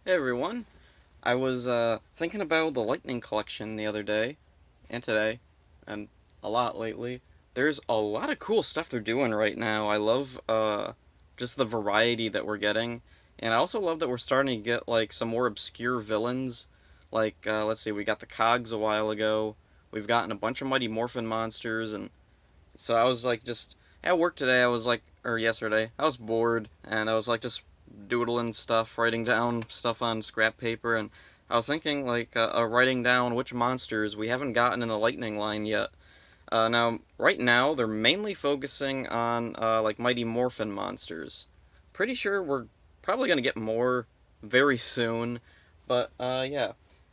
Hey everyone, I was thinking about the Lightning Collection the other day, and today, and a lot lately. There's a lot of cool stuff they're doing right now. I love just the variety that we're getting, and I also love that we're starting to get like some more obscure villains. Like let's see, we got the Cogs a while ago. We've gotten a bunch of Mighty Morphin monsters, and so I was like just at work today. I was like, or yesterday, I was bored, and I was like just doodling stuff, writing down stuff on scrap paper, and I was thinking like writing down which monsters we haven't gotten in the Lightning line yet. Now, right now, they're mainly focusing on like Mighty Morphin monsters. Pretty sure we're probably gonna get more very soon, but yeah,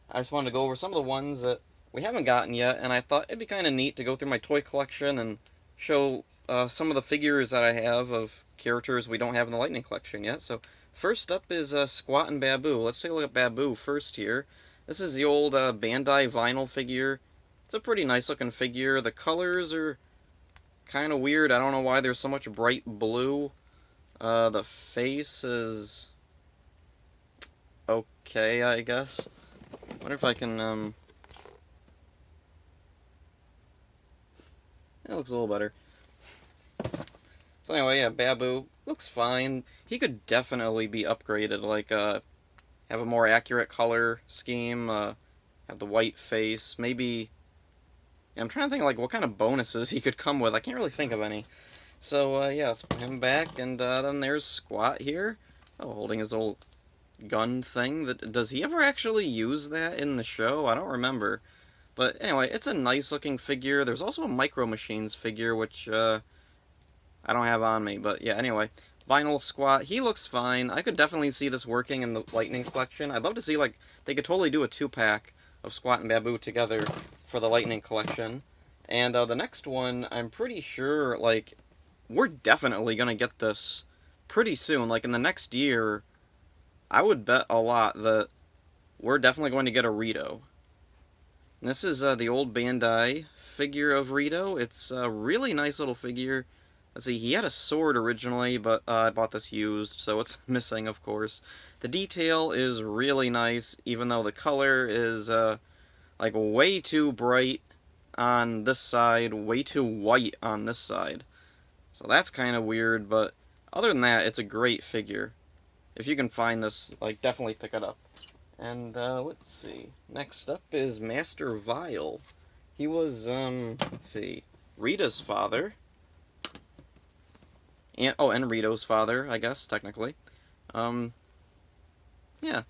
I just wanted to go over some of the ones that we haven't gotten yet, and I thought it'd be kind of neat to go through my toy collection and show some of the figures that I have of characters we don't have in the Lightning collection yet. So first up is Squat and Babu. Let's take a look at Babu first here. This is the old Bandai vinyl figure. It's a pretty nice looking figure. The colors are kind of weird. I don't know why there's so much bright blue. The face is okay, I guess. Wonder if I can it looks a little better. So anyway, yeah, Babu looks fine. He could definitely be upgraded, like have a more accurate color scheme, have the white face, maybe I'm trying to think like what kind of bonuses he could come with. I can't really think of any. So yeah, let's put him back, and then there's Squat here. Oh, holding his little gun thing. That does he ever actually use that in the show? I don't remember. But anyway, it's a nice looking figure. There's also a Micro Machines figure, which I don't have on me. But yeah, anyway, Vinyl Squat. He looks fine. I could definitely see this working in the Lightning collection. I'd love to see like they could totally do a 2-pack of Squat and Babu together for the Lightning collection. And the next one, I'm pretty sure like we're definitely gonna get this pretty soon. Like in the next year, I would bet a lot that we're definitely going to get a Rito. And this is the old Bandai figure of Rito. It's a really nice little figure. Let's see, he had a sword originally, but I bought this used, so it's missing, of course. The detail is really nice, even though the color is like way too bright on this side, way too white on this side. So that's kind of weird, but other than that, it's a great figure. If you can find this, like, definitely pick it up. And let's see. Next up is Master Vile. He was, let's see, Rita's father. And Rito's father, I guess, technically. Um, yeah.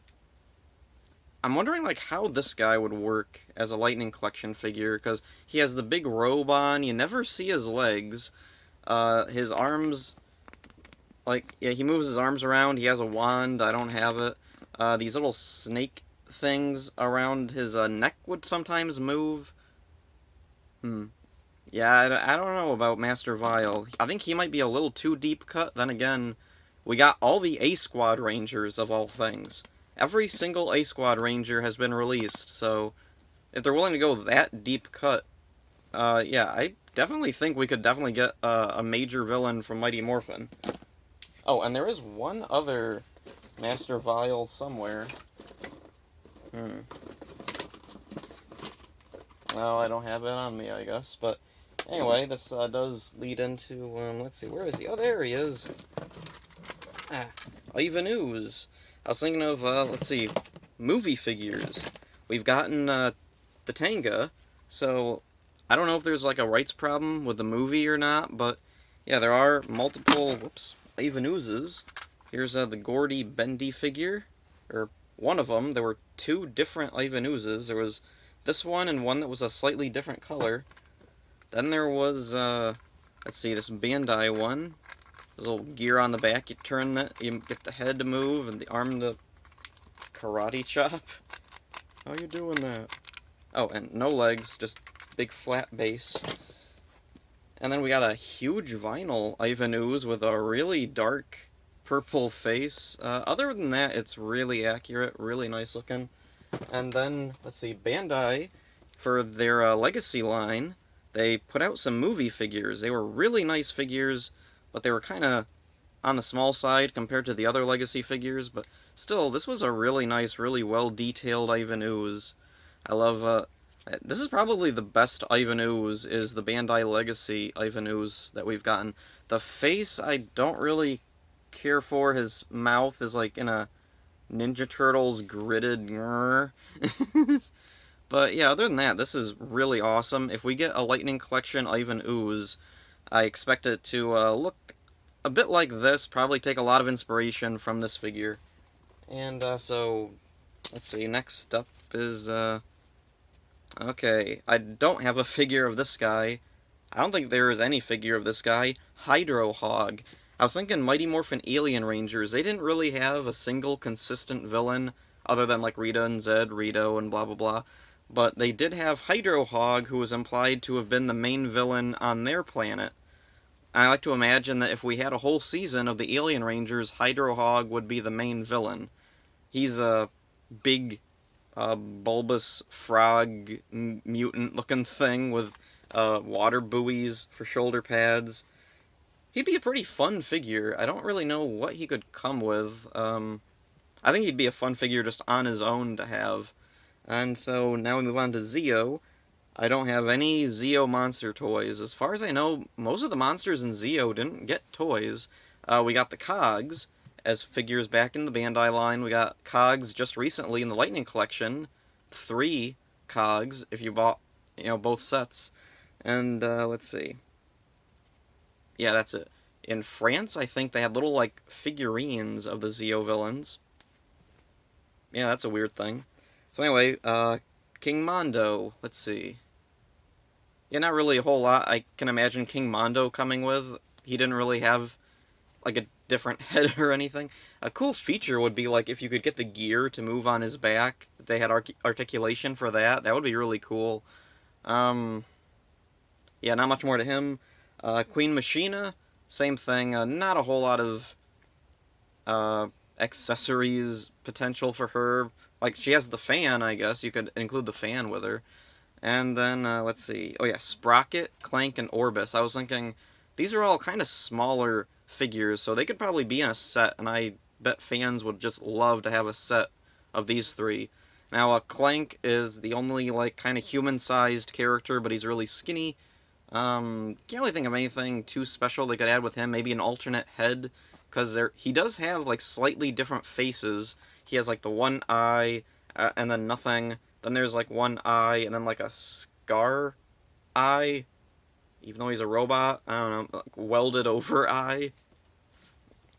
I'm wondering, like, how this guy would work as a Lightning Collection figure, because he has the big robe on, you never see his legs. His arms, like, yeah, he moves his arms around, he has a wand, I don't have it. These little snake things around his neck would sometimes move. Hmm. Yeah, I don't know about Master Vile. I think he might be a little too deep cut. Then again, we got all the A Squad Rangers of all things. Every single A Squad Ranger has been released, so if they're willing to go that deep cut, yeah, I definitely think we could definitely get a major villain from Mighty Morphin. Oh, and there is one other Master Vile somewhere. Hmm. No, I don't have it on me, I guess. But anyway, this does lead into, let's see, where is he? Oh, there he is. Ah, Ivan Ooze. I was thinking of, let's see, movie figures. We've gotten the Tanga, so I don't know if there's like a rights problem with the movie or not, but yeah, there are multiple, whoops, Ivan Oozes. Here's the Gordy Bendy figure, or one of them. There were two different Ivan Oozes. There was this one and one that was a slightly different color. Then there was, let's see, this Bandai one. There's a little gear on the back. You turn that, you get the head to move and the arm to karate chop. How you doing that? Oh, and no legs, just big flat base. And then we got a huge vinyl Ivan Ooze with a really dark purple face. Other than that, it's really accurate, really nice looking. And then, let's see, Bandai, for their Legacy line, they put out some movie figures. They were really nice figures, but they were kind of on the small side compared to the other Legacy figures. But still, this was a really nice, really well-detailed Ivan Ooze. I love, this is probably the best Ivan Ooze, is the Bandai Legacy Ivan Ooze that we've gotten. The face, I don't really care for. His mouth is like in a Ninja Turtles gridded. But yeah, other than that, this is really awesome. If we get a Lightning Collection Ivan Ooze, I expect it to look a bit like this, probably take a lot of inspiration from this figure. And so, let's see, next up is, okay, I don't have a figure of this guy. I don't think there is any figure of this guy. Hydro Hog. I was thinking Mighty Morphin Alien Rangers, they didn't really have a single consistent villain, other than like Rita and Zed, Rito, and blah blah blah. But they did have Hydro Hog, who was implied to have been the main villain on their planet. I like to imagine that if we had a whole season of the Alien Rangers, Hydro Hog would be the main villain. He's a big, bulbous frog mutant looking thing with water buoys for shoulder pads. He'd be a pretty fun figure. I don't really know what he could come with. I think he'd be a fun figure just on his own to have. And so now we move on to Zeo. I don't have any Zeo monster toys. As far as I know, most of the monsters in Zeo didn't get toys. We got the Cogs as figures back in the Bandai line. We got Cogs just recently in the Lightning Collection. 3 Cogs if you bought, both sets. And let's see. Yeah, that's it. In France, I think they had little like figurines of the Zeo villains. Yeah, that's a weird thing. So anyway, King Mondo. Let's see. Yeah, not really a whole lot I can imagine King Mondo coming with. He didn't really have like a different head or anything. A cool feature would be like if you could get the gear to move on his back. If they had articulation for that, that would be really cool. Yeah, not much more to him. Queen Machina, same thing. Not a whole lot of accessories potential for her. Like, she has the fan, I guess. You could include the fan with her. And then, let's see. Oh, yeah, Sprocket, Clank, and Orbis. I was thinking, these are all kind of smaller figures, so they could probably be in a set, and I bet fans would just love to have a set of these 3. Now, Clank is the only, like, kind of human-sized character, but he's really skinny. Can't really think of anything too special they could add with him. Maybe an alternate head, because he does have, like, slightly different faces. He has, like, the one eye, and then nothing. Then there's, like, one eye, and then, like, a scar eye. Even though he's a robot, I don't know, like, welded over eye.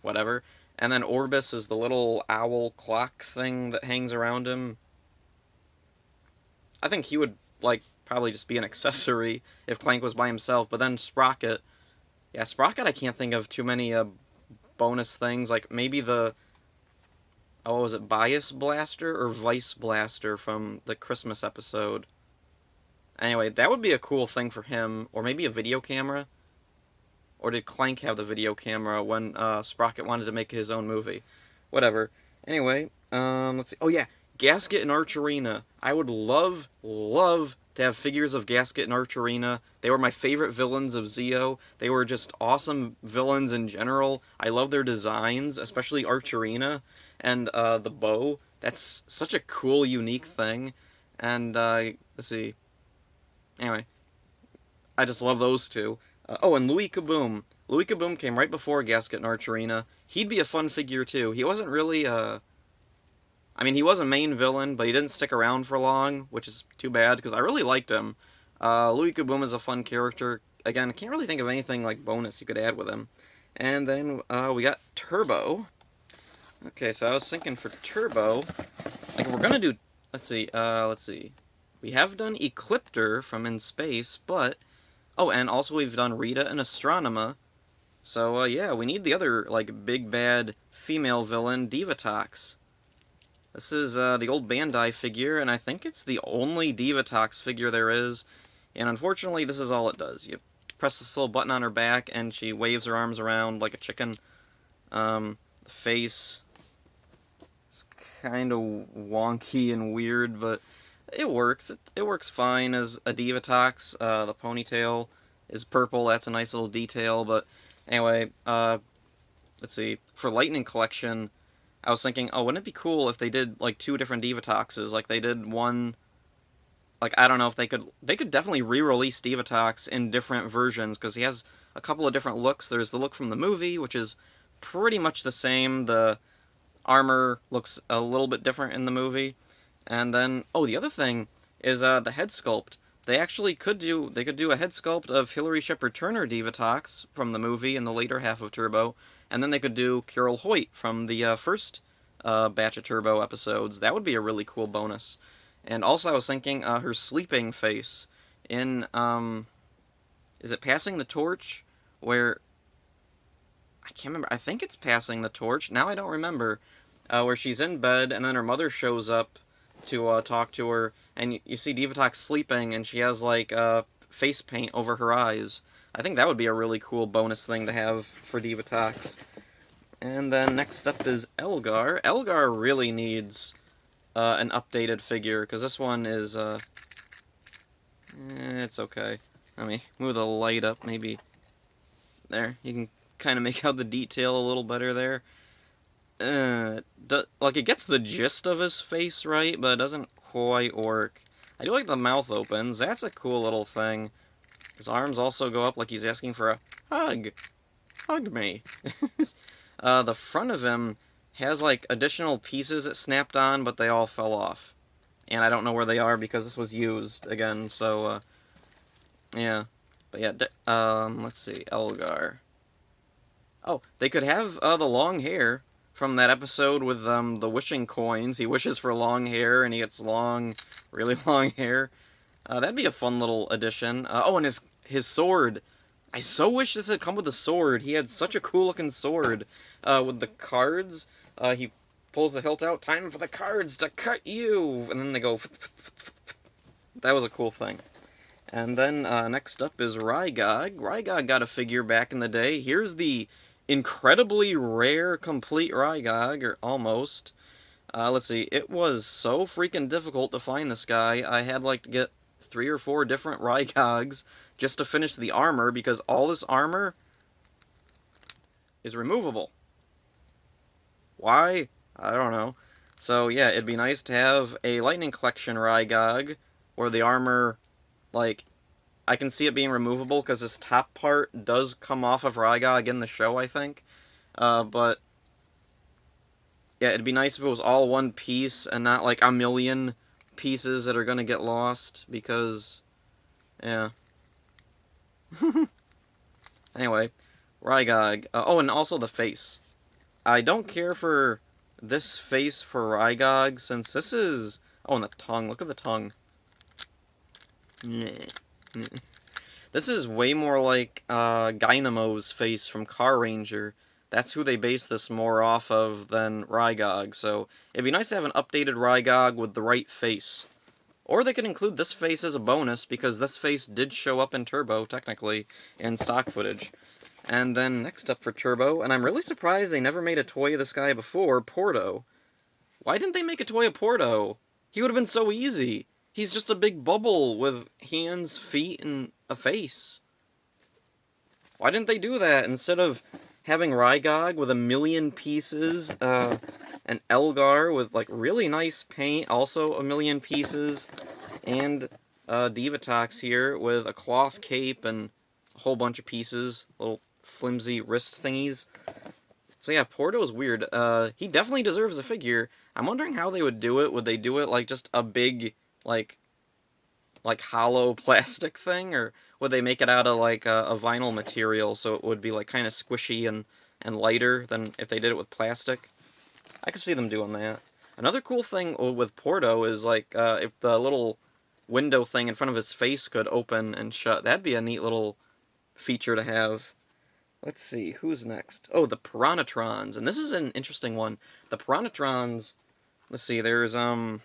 Whatever. And then Orbis is the little owl clock thing that hangs around him. I think he would, like, probably just be an accessory if Clank was by himself. But then Sprocket. Yeah, Sprocket I can't think of too many bonus things. Like, maybe the... Oh, was it Bias Blaster or Vice Blaster from the Christmas episode? Anyway, that would be a cool thing for him. Or maybe a video camera. Or did Clank have the video camera when Sprocket wanted to make his own movie? Whatever. Anyway, let's see. Oh yeah, Gasket and Archerina. I would love to have figures of Gasket and Archerina. They were my favorite villains of Zeo. They were just awesome villains in general. I love their designs, especially Archerina and the bow. That's such a cool, unique thing. And let's see. Anyway, I just love those two. Oh, and Louis Kaboom. Louis Kaboom came right before Gasket and Archerina. He'd be a fun figure too. He wasn't really I mean, he was a main villain, but he didn't stick around for long, which is too bad, because I really liked him. Louis Kaboom is a fun character. Again, I can't really think of anything like bonus you could add with him. And then we got Turbo. Okay, so I was thinking for Turbo, like, we're gonna do... Let's see. We have done Ecliptor from In Space, but... Oh, and also we've done Rita and Astronema. So, yeah, we need the other, like, big bad female villain, Divatox. This is the old Bandai figure, and I think it's the only Divatox figure there is. And unfortunately, this is all it does. You press this little button on her back, and she waves her arms around like a chicken. The face is kind of wonky and weird, but it works. It works fine as a Divatox. The ponytail is purple. That's a nice little detail. But anyway, let's see. For Lightning Collection, I was thinking, oh, wouldn't it be cool if they did like two different Divatoxes? Like they did one, like I don't know if they could definitely re-release Divatox in different versions because he has a couple of different looks. There's the look from the movie, which is pretty much the same. The armor looks a little bit different in the movie, and then oh, the other thing is the head sculpt. They could do a head sculpt of Hilary Shepard Turner Divatox from the movie in the later half of Turbo, and then they could do Carol Hoyt from the first batch of Turbo episodes. That would be a really cool bonus. And also, I was thinking her sleeping face in is it Passing the Torch, where I can't remember. I think it's Passing the Torch. Now I don't remember. Where she's in bed and then her mother shows up to talk to her, and you see Divatox sleeping, and she has like face paint over her eyes. I think that would be a really cool bonus thing to have for Divatox. And then next up is Elgar. Elgar really needs an updated figure because this one is it's okay. Let me move the light up, maybe. There, you can kind of make out the detail a little better there. Like it gets the gist of his face right, but it doesn't quite work. I do like the mouth opens. That's a cool little thing. His arms also go up like he's asking for a hug. Hug me. The front of him has like additional pieces it snapped on, but they all fell off. And I don't know where they are because this was used again, so yeah. But yeah, let's see, Elgar. Oh, they could have the long hair from that episode with the wishing coins. He wishes for long hair, and he gets long, really long hair. That'd be a fun little addition. Oh, and his sword. I so wish this had come with a sword. He had such a cool looking sword with the cards. He pulls the hilt out. Time for the cards to cut you, and then they go. That was a cool thing. And then next up is Rygog. Rygog got a figure back in the day. Here's the incredibly rare complete Rygog, or almost. Let's see, it was so freaking difficult to find this guy. I had like to get 3 or 4 different Rygogs just to finish the armor because all this armor is removable. Why? I don't know. So yeah, it'd be nice to have a Lightning Collection Rygog where the armor, like, I can see it being removable because this top part does come off of Rygog in the show, I think. But yeah, it'd be nice if it was all one piece and not like a million pieces that are gonna get lost because, yeah. Anyway, Rygog. Oh, and also the face. I don't care for this face for Rygog since this is... Oh, and the tongue. Look at the tongue. This is way more like Gynemo's face from Car Ranger. That's who they base this more off of than Rygog, so it'd be nice to have an updated Rygog with the right face. Or they could include this face as a bonus, because this face did show up in Turbo, technically, in stock footage. And then next up for Turbo, and I'm really surprised they never made a toy of this guy before, Porto. Why didn't they make a toy of Porto? He would have been so easy. He's just a big bubble with hands, feet, and a face. Why didn't they do that instead of having Rygog with a million pieces, and Elgar with like really nice paint, also a million pieces, and Divatox here with a cloth cape and a whole bunch of pieces, little flimsy wrist thingies. So yeah, Porto's weird. He definitely deserves a figure. I'm wondering how they would do it. Would they do it like just a big, like hollow plastic thing, or would they make it out of like a vinyl material so it would be like kind of squishy and lighter than if they did it with plastic? I could see them doing that. Another cool thing with Porto is like if the little window thing in front of his face could open and shut. That'd be a neat little feature to have. Let's see, who's next? Oh, the Piranhatrons, and this is an interesting one. The Piranhatrons, let's see, there's 2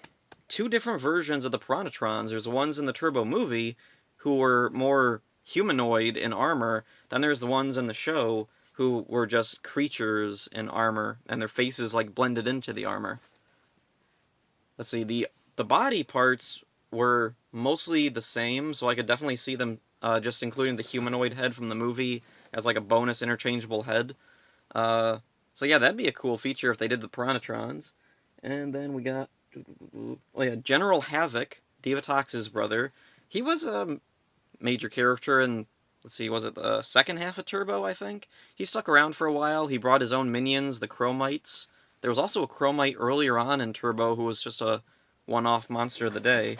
different versions of the Piranhatrons. There's the ones in the Turbo movie who were more humanoid in armor. Then there's the ones in the show who were just creatures in armor, and their faces like blended into the armor. Let's see, the body parts were mostly the same, so I could definitely see them just including the humanoid head from the movie as like a bonus interchangeable head. So yeah, that'd be a cool feature if they did the Piranhatrons. And then we got, oh yeah, General Havoc, Divatox's brother. He was a major character in, let's see, was it the second half of Turbo, I think? He stuck around for a while. He brought his own minions, the Chromites. There was also a Chromite earlier on in Turbo who was just a one-off monster of the day.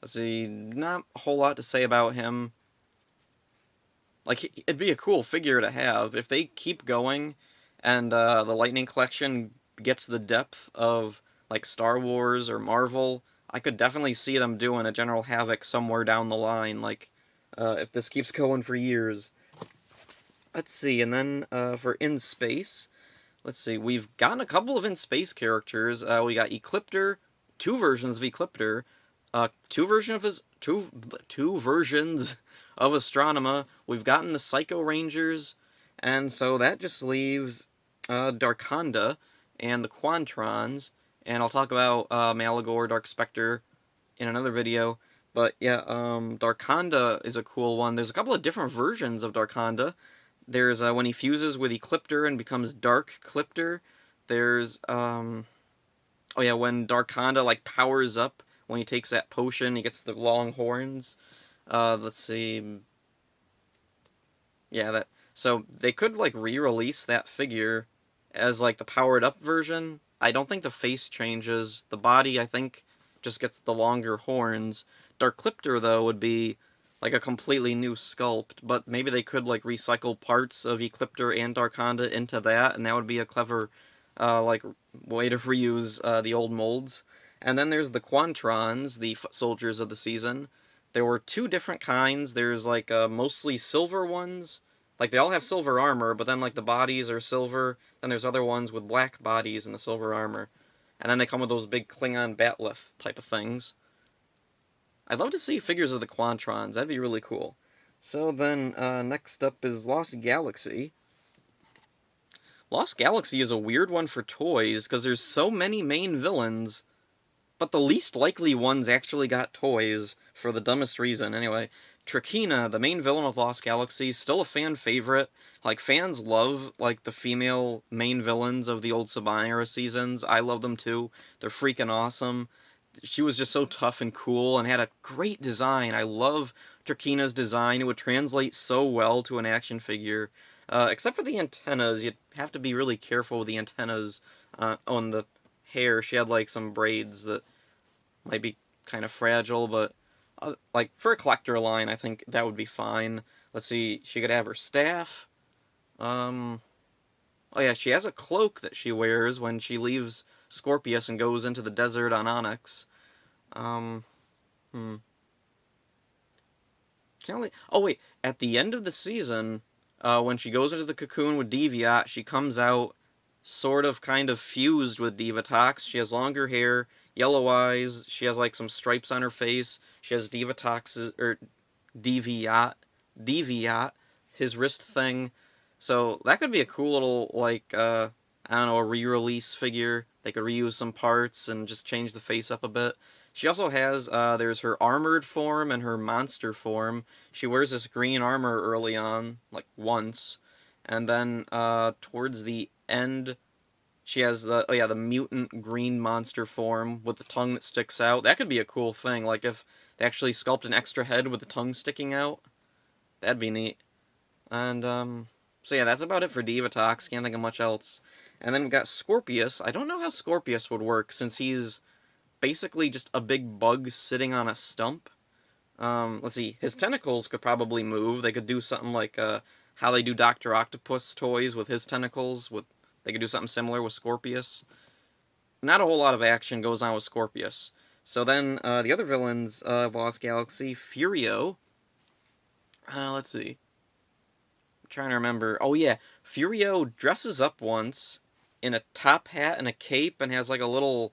Let's see, not a whole lot to say about him. Like, it'd be a cool figure to have. If they keep going and the Lightning Collection gets the depth of, like, Star Wars or Marvel, I could definitely see them doing a General Havoc somewhere down the line, like, if this keeps going for years. Let's see, and then for In Space, let's see, we've gotten a couple of In Space characters. We got Ecliptor, two versions of Ecliptor, two versions of Astronema. We've gotten the Psycho Rangers, and so that just leaves Darkonda and the Quantrons, and I'll talk about Malagor, Dark Spectre in another video. But yeah, Darkonda is a cool one. There's a couple of different versions of Darkonda. There's when he fuses with Ecliptor and becomes Dark Cliptor. There's oh yeah, when Darkonda like powers up when he takes that potion, he gets the long horns. Let's see. Yeah, that. So they could like re-release that figure as like the powered up version. I don't think the face changes. The body, I think, just gets the longer horns. Dark Cliptor though would be like a completely new sculpt, but maybe they could like recycle parts of Ecliptor and Darkonda into that, and that would be a clever like way to reuse the old molds. And then there's the Quantrons, the foot soldiers of the season. There were two different kinds. There's like mostly silver ones. Like they all have silver armor, but then like the bodies are silver. Then there's other ones with black bodies and the silver armor. And then they come with those big Klingon batleth type of things. I'd love to see figures of the Quantrons. That'd be really cool. So then next up is Lost Galaxy. Lost Galaxy is a weird one for toys because there's so many main villains, but the least likely ones actually got toys for the dumbest reason. Anyway, Trakina, the main villain of Lost Galaxy, is still a fan favorite. Like, fans love, like, the female main villains of the old Saban era seasons. I love them too. They're freaking awesome. She was just so tough and cool and had a great design. I love Trakina's design. It would translate so well to an action figure. Except for the antennas. You'd have to be really careful with the antennas on the hair. She had, like, some braids that might be kind of fragile, but like for a collector line, I think that would be fine. Let's see, she could have her staff. Oh yeah, she has a cloak that she wears when she leaves Scorpius and goes into the desert on Onyx. Um, hmm. Can't really... Oh wait, at the end of the season, when she goes into the cocoon with Deviat, she comes out sort of kind of fused with Divatox. She has longer hair, yellow eyes, she has like some stripes on her face, she has Divatox's, or Deviat, his wrist thing. So that could be a cool little, like, I don't know, a re-release figure. They could reuse some parts and just change the face up a bit. She also has, there's her armored form and her monster form. She wears this green armor early on, like once, and then towards the end, she has the, oh yeah, the mutant green monster form with the tongue that sticks out. That could be a cool thing, like if they actually sculpt an extra head with the tongue sticking out. That'd be neat. And, so yeah, that's about it for Divatox. Can't think of much else. And then we've got Scorpius. I don't know how Scorpius would work, since he's basically just a big bug sitting on a stump. Let's see, his tentacles could probably move. They could do something like, how they do Dr. Octopus toys with his tentacles. They could do something similar with Scorpius. Not a whole lot of action goes on with Scorpius. So then, the other villains of Lost Galaxy, Furio. Let's see. I'm trying to remember. Oh yeah, Furio dresses up once in a top hat and a cape and has like a little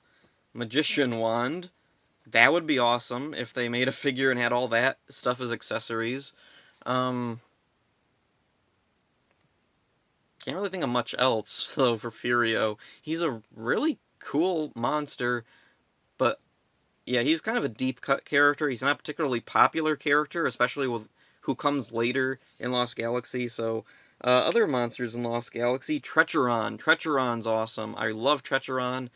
magician wand. That would be awesome if they made a figure and had all that stuff as accessories. Can't really think of much else, though, for Furio. He's a really cool monster, but yeah, he's kind of a deep-cut character. He's not a particularly popular character, especially with who comes later in Lost Galaxy, so Other monsters in Lost Galaxy, Treacheron. Treacheron's awesome. I love Treacheron.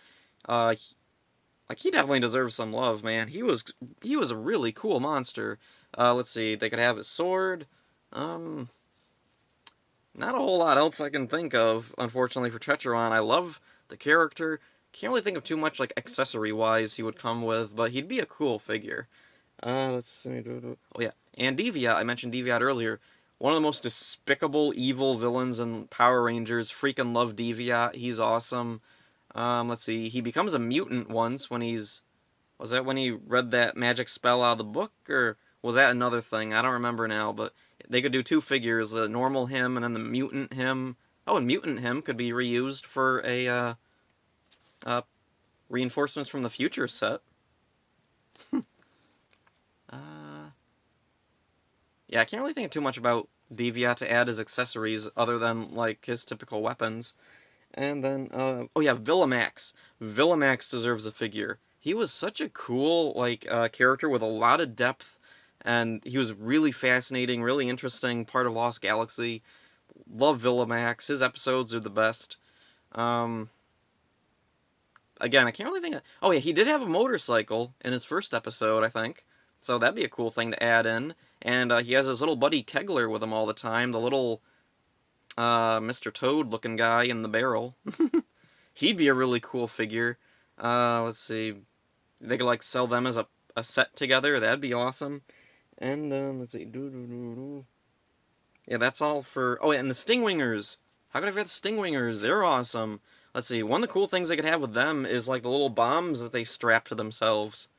He definitely deserves some love, man. He was a really cool monster. Let's see, they could have his sword. Um, Not a whole lot else I can think of, unfortunately, for Treacheron. I love the character. Can't really think of too much, like, accessory-wise he would come with, but he'd be a cool figure. Let's see. Oh, yeah. And Deviat. I mentioned Deviat earlier. One of the most despicable, evil villains in Power Rangers. Freaking love Deviat. He's awesome. Let's see. He becomes a mutant once when he's... Was that when he read that magic spell out of the book, or was that another thing? I don't remember now, but they could do two figures, the normal him and then the mutant him. Oh, and mutant him could be reused for a uh, reinforcements from the future set. Yeah, I can't really think too much about Deviat to add as accessories other than like his typical weapons. And then, oh yeah, Villamax. Villamax deserves a figure. He was such a cool, like, character with a lot of depth, and he was really fascinating, really interesting part of Lost Galaxy. Love Villamax. His episodes are the best. Um, Again, I can't really think of... Oh yeah, he did have a motorcycle in his first episode, I think. So that'd be a cool thing to add in. And he has his little buddy Kegler with him all the time, the little Mr. Toad looking guy in the barrel. He'd be a really cool figure. Let's see. They could like sell them as a set together. That'd be awesome. And let's see. Yeah, that's all for. Oh, yeah, and the Stingwingers. How could I forget the Stingwingers? They're awesome. Let's see. One of the cool things they could have with them is like the little bombs that they strap to themselves.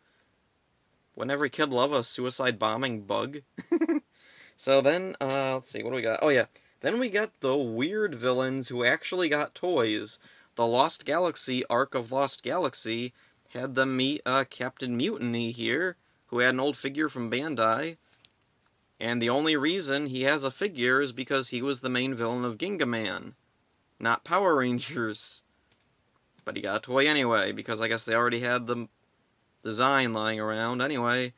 Wouldn't every kid love a suicide bombing bug? So then, let's see. What do we got? Oh yeah. Then we got the weird villains who actually got toys. The Lost Galaxy arc of Lost Galaxy had them meet Captain Mutiny here, who had an old figure from Bandai. And the only reason he has a figure is because he was the main villain of Gingaman, not Power Rangers. But he got a toy anyway, because I guess they already had the design lying around. Anyway,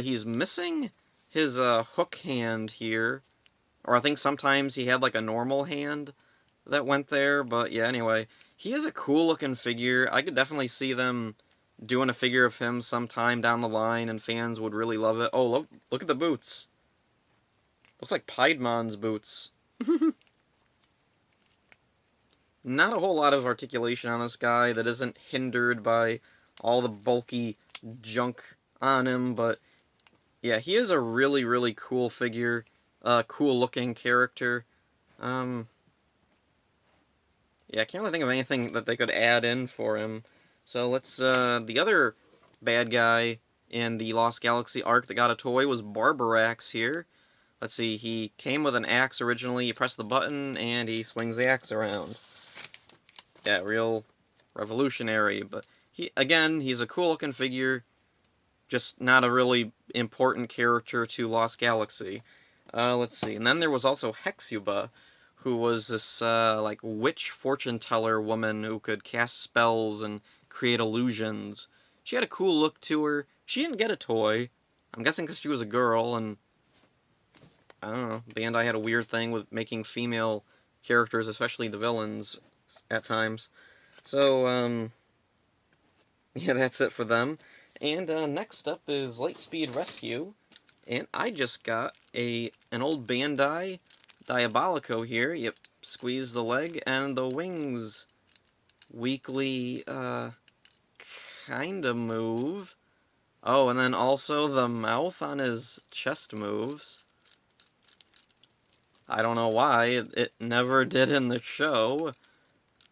he's missing his hook hand here. Or I think sometimes he had like a normal hand that went there. But yeah, anyway, he is a cool looking figure. I could definitely see them doing a figure of him sometime down the line, and fans would really love it. Oh, look at the boots. Looks like Piedmon's boots. Not a whole lot of articulation on this guy that isn't hindered by all the bulky junk on him, but yeah, he is a really, really cool figure. Cool looking character. Yeah, I can't really think of anything that they could add in for him. So let's, the other bad guy in the Lost Galaxy arc that got a toy was Barbarax here. Let's see, he came with an axe originally, you press the button, and he swings the axe around. Yeah, real revolutionary, but he's a cool looking figure, just not a really important character to Lost Galaxy. Let's see, and then there was also Hexuba, who was this, like, witch fortune teller woman who could cast spells and create illusions. She had a cool look to her. She didn't get a toy. I'm guessing because she was a girl, and I don't know, Bandai had a weird thing with making female characters, especially the villains, at times. So, yeah, that's it for them. And next up is Lightspeed Rescue, and I just got an old Bandai Diabolico here. Yep, squeeze the leg, and the wings weakly, kinda move. Oh, and then also the mouth on his chest moves. I don't know why, it never did in the show.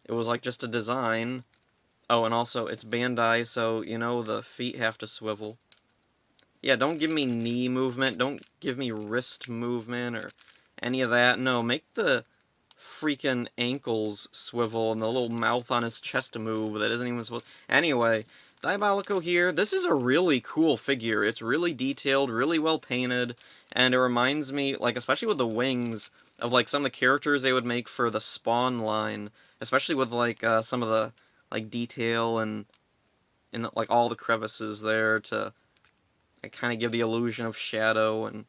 It was like just a design. Oh, and also it's Bandai, so, you know, the feet have to swivel. Yeah, don't give me knee movement, don't give me wrist movement, or any of that. No, make the freaking ankles swivel and the little mouth on his chest move that isn't even supposed... Anyway, Diabolico here, this is a really cool figure. It's really detailed, really well painted, and it reminds me, like, especially with the wings, of, like, some of the characters they would make for the Spawn line, especially with, like, some of the, like, detail and like, all the crevices there to kind of give the illusion of shadow, and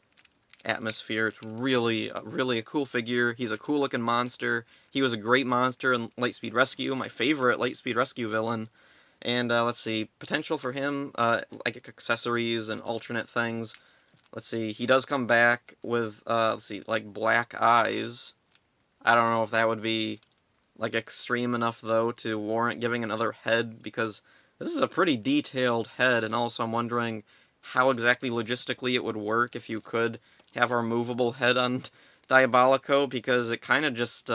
atmosphere. It's really, really a cool figure. He's a cool looking monster. He was a great monster in Lightspeed Rescue, my favorite Lightspeed Rescue villain. And let's see, potential for him, like accessories and alternate things. Let's see, he does come back with, let's see, like black eyes. I don't know if that would be like extreme enough though to warrant giving another head, because this is a pretty detailed head, and also I'm wondering how exactly logistically it would work if you could have a removable head on Diabolico, because it kind of just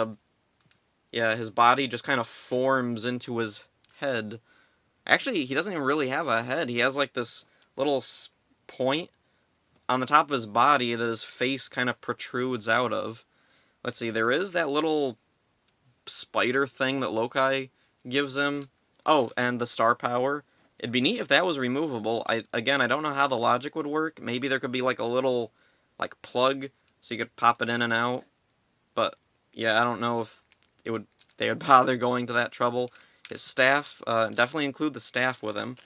yeah, his body just kind of forms into his head. Actually, he doesn't even really have a head. He has like this little point on the top of his body that his face kind of protrudes out of. Let's see, there is that little spider thing that Loki gives him. Oh, and the star power. It'd be neat if that was removable. I don't know how the logic would work. Maybe there could be like a little like plug so you could pop it in and out. But yeah, I don't know if it would they would bother going to that trouble. His staff, definitely include the staff with him.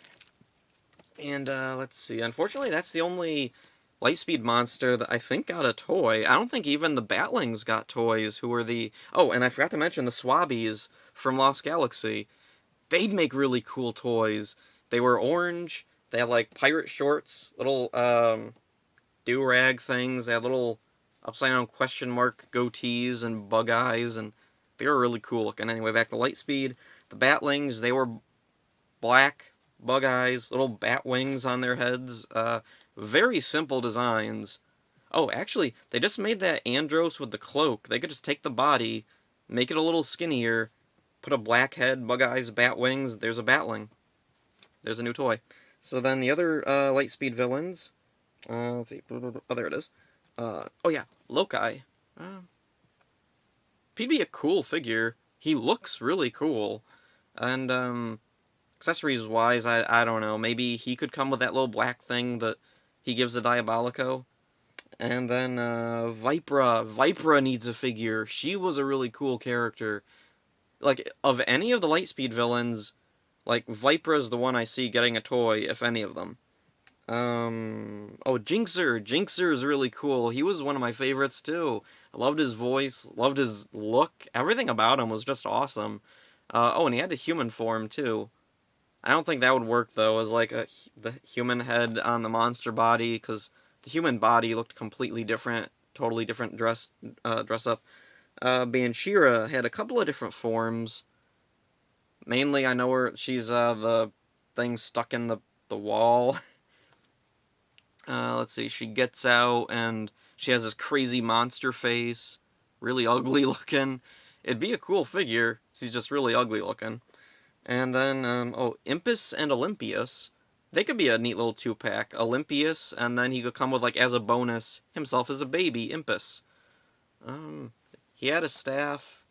And let's see. Unfortunately, that's the only Lightspeed monster that I think got a toy. I don't think even the Batlings got toys, who were the... Oh, and I forgot to mention the Swabbies from Lost Galaxy. They'd make really cool toys. They were orange. They had, like, pirate shorts, little, do-rag things. They had little upside-down question mark goatees and bug eyes, and they were really cool looking. Anyway, back to Lightspeed. The Batlings, they were black, bug eyes, little bat wings on their heads. Very simple designs. Oh, actually, they just made that Andros with the cloak. They could just take the body, make it a little skinnier, put a black head, bug eyes, bat wings. There's a Batling. There's a new toy. So then the other Lightspeed villains. Let's see. Oh, there it is. Oh yeah, Loki. He'd be a cool figure. He looks really cool. And accessories wise, I don't know. Maybe he could come with that little black thing that he gives the Diabolico. And then Vipra. Vipra needs a figure. She was a really cool character. Like, of any of the Lightspeed villains, like, Vipra's the one I see getting a toy, if any of them. Oh, Jinxer. Jinxer is really cool. He was one of my favorites, too. I loved his voice, loved his look. Everything about him was just awesome. Oh, and he had the human form, too. I don't think that would work, though, as, like, the human head on the monster body, because the human body looked completely different, totally different dress up. Banshira had a couple of different forms. Mainly, I know her, she's, the thing stuck in the wall. Let's see, she gets out, and she has this crazy monster face. Really ugly looking. It'd be a cool figure. She's just really ugly looking. And then, oh, Impus and Olympius. They could be a neat little two-pack. Olympius, and then he could come with, like, as a bonus, himself as a baby, Impus. He had a staff.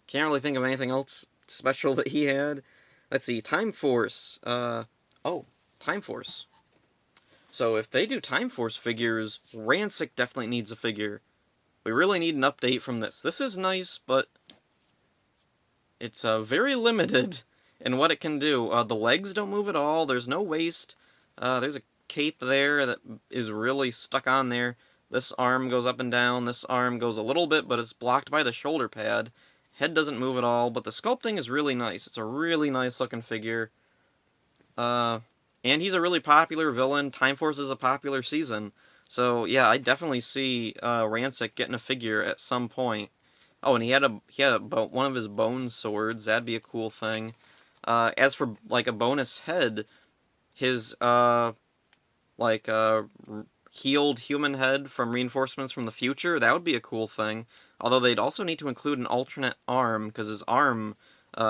Can't really think of anything else special that he had. Let's see, Time Force. Oh, Time Force. So if they do Time Force figures, Rancic definitely needs a figure. We really need an update from this. This is nice, but it's very limited in what it can do. The legs don't move at all. There's no waist. There's a cape there that is really stuck on there. This arm goes up and down. This arm goes a little bit, but it's blocked by the shoulder pad. Head doesn't move at all, but the sculpting is really nice. It's a really nice looking figure. And he's a really popular villain. Time Force is a popular season. So yeah, I definitely see Rancic getting a figure at some point. Oh, and he had one of his bone swords. That'd be a cool thing. As for like a bonus head, his healed human head from reinforcements from the future, that would be a cool thing. Although they'd also need to include an alternate arm, because his arm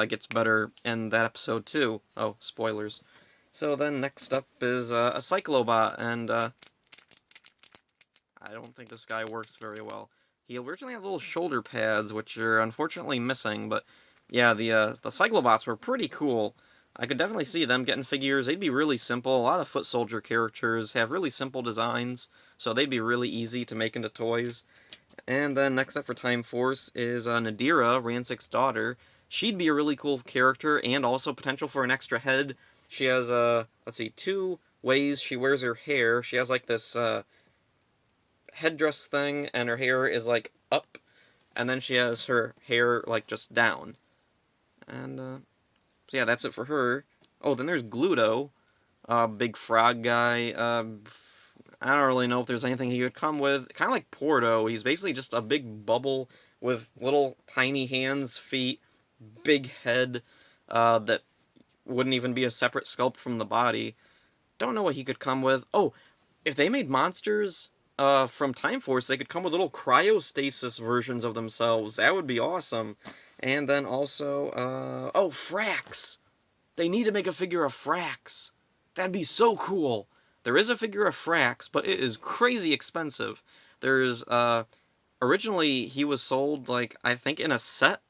gets better in that episode too. Oh, spoilers. So then next up is a Cyclobot, and I don't think this guy works very well. He originally had little shoulder pads, which are unfortunately missing, but yeah, the Cyclobots were pretty cool. I could definitely see them getting figures. They'd be really simple. A lot of foot soldier characters have really simple designs, so they'd be really easy to make into toys. And then next up for Time Force is Nadira, Rancic's daughter. She'd be a really cool character, and also potential for an extra head. She has, let's see, two ways she wears her hair. She has, like, this headdress thing, and her hair is like up, and then she has her hair like just down. And so yeah, that's it for her. Oh, then there's Gluto, big frog guy. I don't really know if there's anything he could come with. Kind of like Porto. He's basically just a big bubble with little tiny hands, feet, big head, that wouldn't even be a separate sculpt from the body. Don't know what he could come with. Oh, if they made monsters from Time Force, they could come with little cryostasis versions of themselves. That would be awesome. And then also, oh, Frax! They need to make a figure of Frax. That'd be so cool. There is a figure of Frax, but it is crazy expensive. There's, originally he was sold, like, I think in a set.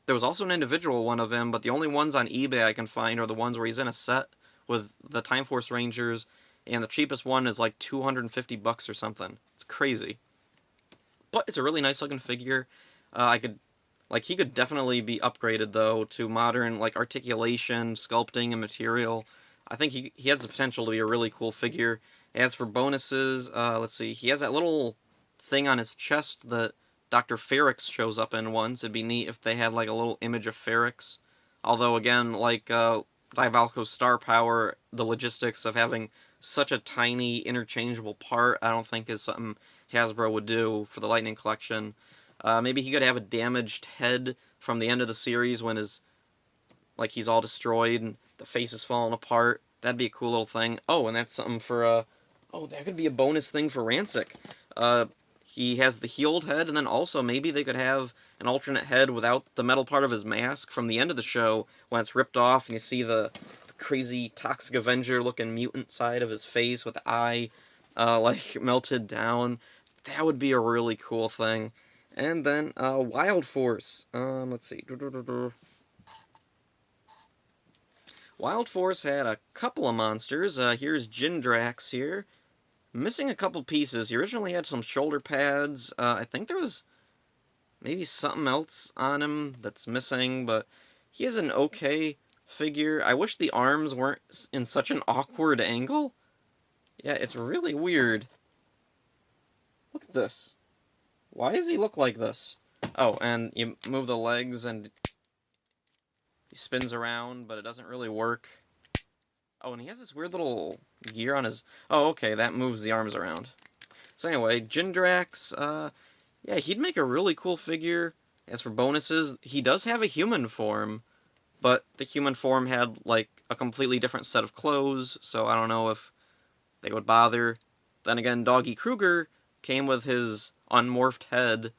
There was also an individual one of him, but the only ones on eBay I can find are the ones where he's in a set with the Time Force Rangers, and the cheapest one is like $250 or something. It's crazy. But it's a really nice looking figure. He could definitely be upgraded though to modern like articulation, sculpting, and material. I think he has the potential to be a really cool figure. As for bonuses, let's see, he has that little thing on his chest that Dr. Frax shows up in once. It'd be neat if they had like a little image of Frax. Although again, like Diabolico's star power, the logistics of having such a tiny interchangeable part, I don't think is something Hasbro would do for the Lightning Collection. Maybe he could have a damaged head from the end of the series when he's all destroyed and the face is falling apart. That'd be a cool little thing. Oh, and that's something for, that could be a bonus thing for Rancic. He has the healed head, and then also maybe they could have an alternate head without the metal part of his mask from the end of the show when it's ripped off and you see the crazy Toxic Avenger looking mutant side of his face with the eye melted down. That would be a really cool thing. And then Wild Force. Let's see. Wild Force had a couple of monsters. Here's Jindrax here. Missing a couple pieces. He originally had some shoulder pads. I think there was maybe something else on him that's missing, but he is an okay figure. I wish the arms weren't in such an awkward angle. Yeah, it's really weird. Look at this. Why does he look like this? Oh, and you move the legs and he spins around, but it doesn't really work. Oh, and he has this weird little gear on his... Oh, okay, that moves the arms around. So anyway, Jindrax, yeah, he'd make a really cool figure. As for bonuses, he does have a human form, but the human form had, like, a completely different set of clothes, so I don't know if they would bother. Then again, Doggy Kruger came with his unmorphed head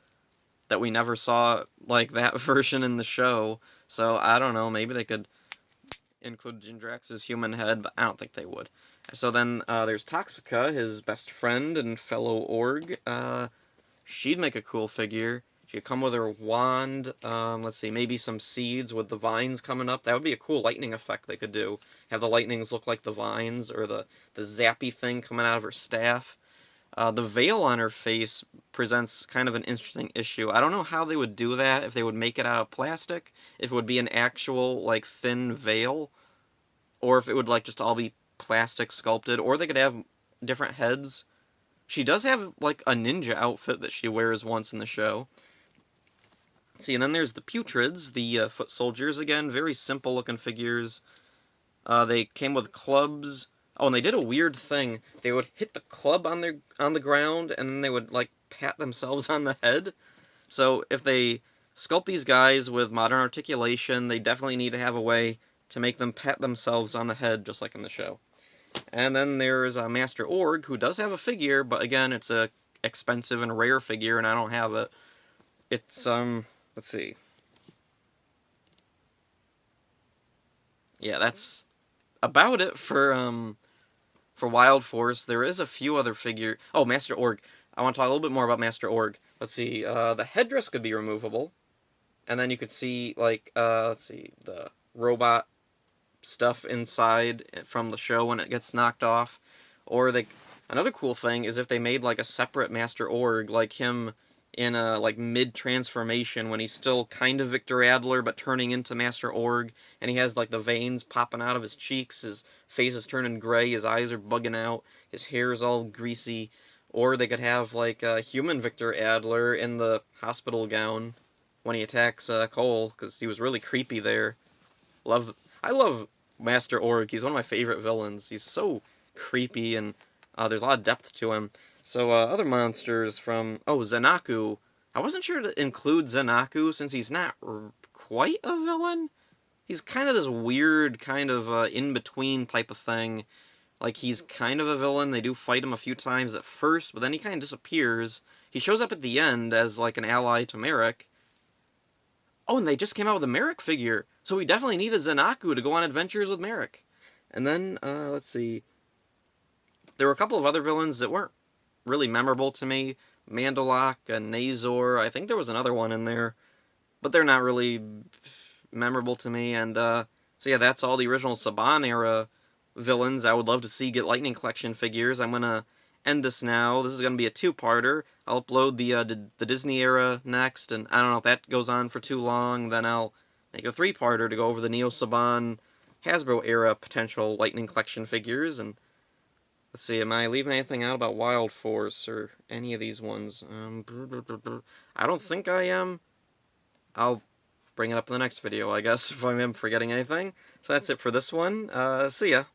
that we never saw, like, that version in the show, so I don't know, maybe they could include Jindrax's human head, but I don't think they would. So then there's Toxica, his best friend and fellow org. She'd make a cool figure. She'd come with her wand. Let's see, maybe some seeds with the vines coming up. That would be a cool lightning effect they could do. Have the lightnings look like the vines, or the zappy thing coming out of her staff. The veil on her face presents kind of an interesting issue. I don't know how they would do that, if they would make it out of plastic, if it would be an actual, like, thin veil, or if it would, like, just all be plastic sculpted, or they could have different heads. She does have, like, a ninja outfit that she wears once in the show. See, and then there's the Putrids, the foot soldiers, again, very simple-looking figures. They came with clubs. Oh, and they did a weird thing. They would hit the club on the ground, and then they would, like, pat themselves on the head. So if they sculpt these guys with modern articulation, they definitely need to have a way to make them pat themselves on the head, just like in the show. And then there's Master Org, who does have a figure, but again, it's a expensive and rare figure, and I don't have it. It's, let's see. Yeah, that's about it for Wild Force. There is a few other figure. Oh, Master Org. I want to talk a little bit more about Master Org. Let's see. The headdress could be removable, and then you could see let's see, the robot stuff inside from the show when it gets knocked off. Or another cool thing is if they made like a separate Master Org, like him in a like mid-transformation when he's still kind of Victor Adler but turning into Master Org, and he has like the veins popping out of his cheeks, his face is turning gray, his eyes are bugging out, his hair is all greasy. Or they could have, like, human Victor Adler in the hospital gown when he attacks Cole, because he was really creepy there. I love Master Org. He's one of my favorite villains. He's so creepy, and there's a lot of depth to him. So, other monsters from... Oh, Zanaku. I wasn't sure to include Zanaku, since he's not quite a villain. He's kind of this weird, kind of in-between type of thing. Like, he's kind of a villain. They do fight him a few times at first, but then he kind of disappears. He shows up at the end as, like, an ally to Merrick. Oh, and they just came out with a Merrick figure, so we definitely need a Zanaku to go on adventures with Merrick. And then, let's see. There were a couple of other villains that weren't really memorable to me. Mandalok and Nazor. I think there was another one in there, but they're not really memorable to me. And, so yeah, that's all the original Saban era villains I would love to see get Lightning Collection figures. I'm gonna end this now. This is gonna be a two-parter. I'll upload the Disney era next, and I don't know if that goes on for too long. Then I'll make a three-parter to go over the Neo Saban Hasbro era potential Lightning Collection figures. And let's see, am I leaving anything out about Wild Force or any of these ones? I don't think I am. I'll bring it up in the next video, I guess, if I am forgetting anything. So that's it for this one. See ya.